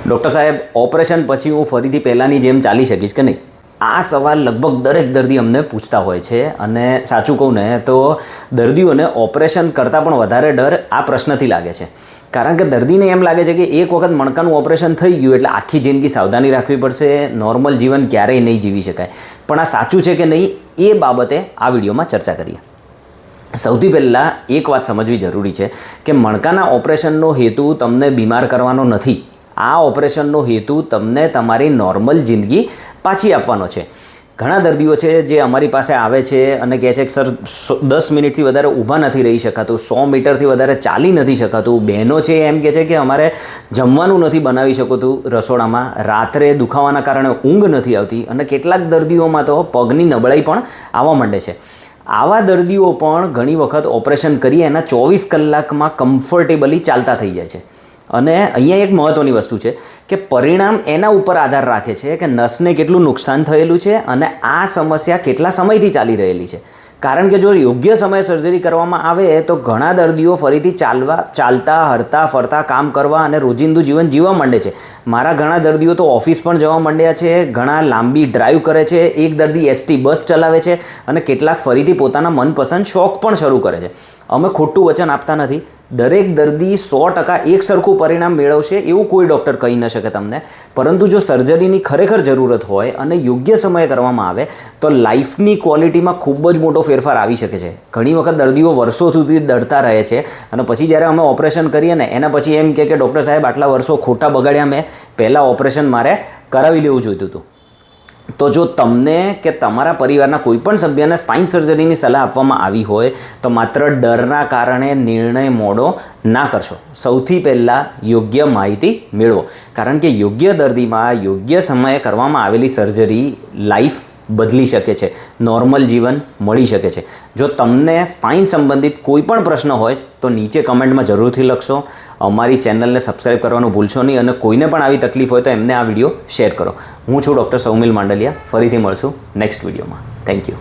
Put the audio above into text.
Doctor સાહેબ, operation પછી હું ફરીથી પહેલાંની જેમ ચાલી શકીશ કે નહીં? આ સવાલ લગભગ દરેક દર્દી અમને પૂછતા હોય છે અને સાચું કહું ને તો દર્દીઓને ઓપરેશન કરતાં પણ વધારે ડર આ પ્રશ્નથી લાગે છે. કારણ કે દર્દીને એમ લાગે છે કે એક વખત મણકાનું ઓપરેશન થઈ ગયું એટલે આખી જિંદગી સાવધાની રાખવી પડશે, નોર્મલ જીવન ક્યારેય નહીં જીવી શકાય. પણ આ સાચું છે કે નહીં એ બાબતે આ વિડીયોમાં ચર્ચા કરીએ. સૌથી પહેલાં એક વાત સમજવી જરૂરી છે કે મણકાના ઓપરેશનનો હેતુ તમને બીમાર કરવાનો નથી. આ ઓપરેશનનો હેતુ તમને તમારી નોર્મલ જિંદગી પાછી આપવાનો છે. ઘણા દર્દીઓ છે જે અમારી પાસે આવે છે અને કહે છે કે સર 10 મિનિટથી વધારે ઊભા નથી રહી શકાતું, 100 મીટરથી વધારે ચાલી નથી શકાતું. બહેનો છે એમ કહે છે કે અમારે જમવાનું નથી બનાવી શકતું રસોડામાં, રાત્રે દુખાવાના કારણે ઊંઘ નથી આવતી અને કેટલાક દર્દીઓમાં તો પગની નબળાઈ પણ આવવા માંડે છે. આવા દર્દીઓ પણ ઘણી વખત ઓપરેશન કરીએ એના 24 કલાકમાં કમ્ફર્ટેબલી ચાલતા થઈ જાય છે. અને અહીંયા એક મહત્ત્વની વસ્તુ છે કે પરિણામ એના ઉપર આધાર રાખે છે કે નસને કેટલું નુકસાન થયેલું છે અને આ સમસ્યા કેટલા સમયથી ચાલી રહેલી છે. કારણ કે જો યોગ્ય સમયે સર્જરી કરવામાં આવે તો ઘણા દર્દીઓ ફરીથી ચાલતા, હરતા, ફરતા, કામ કરવા અને રોજિંદુ જીવન જીવવા માંડે છે. મારા ઘણા દર્દીઓ તો ઓફિસ પણ જવા માંડ્યા છે, ઘણા લાંબી ડ્રાઈવ કરે છે, એક દર્દી એસટી બસ ચલાવે છે અને કેટલાક ફરીથી પોતાના મનપસંદ શોખ પણ શરૂ કરે છે. અમે ખોટું વચન આપતા નથી. દરેક દર્દી 100% એક સરખું પરિણામ મેળવશે એવું કોઈ ડૉક્ટર કહી ન શકે તમને. પરંતુ જો સર્જરીની ખરેખર જરૂરત હોય અને યોગ્ય સમયે કરવામાં આવે તો લાઈફની ક્વોલિટીમાં ખૂબ જ મોટો ફેરફાર આવી શકે છે. ઘણી વખત દર્દીઓ વર્ષો સુધી ડરતા રહે છે અને પછી જ્યારે અમે ઓપરેશન કરીએ ને એના પછી એમ કે ડૉક્ટર સાહેબ આટલા વર્ષો ખોટા બગાડ્યા, મેં પહેલાં ઓપરેશન મારે કરાવી લેવું જોઈતું હતું. તો જો તમને કે તમારા પરિવારના કોઈપણ સભ્યને સ્પાઇન સર્જરીની સલાહ આપવામાં આવી હોય તો માત્ર ડરના કારણે નિર્ણય મોડો ના કરશો. સૌથી પહેલાં યોગ્ય માહિતી મેળવો. કારણ કે યોગ્ય દર્દીમાં યોગ્ય સમયે કરવામાં આવેલી સર્જરી લાઈફ બદલી શકે છે, નોર્મલ જીવન મળી શકે છે. જો તમને સ્પાઇન સંબંધિત કોઈ પણ પ્રશ્ન હોય તો નીચે કમેન્ટમાં જરૂરથી લખશો. અમારી ચેનલને સબસ્ક્રાઈબ કરવાનું ભૂલશો નહીં અને કોઈને પણ આવી તકલીફ હોય તો એમને આ વિડીયો શેર કરો. હું છું ડૉક્ટર સૌમિલ માંડલિયા. ફરીથી મળશું નેક્સ્ટ વિડીયોમાં. Thank you.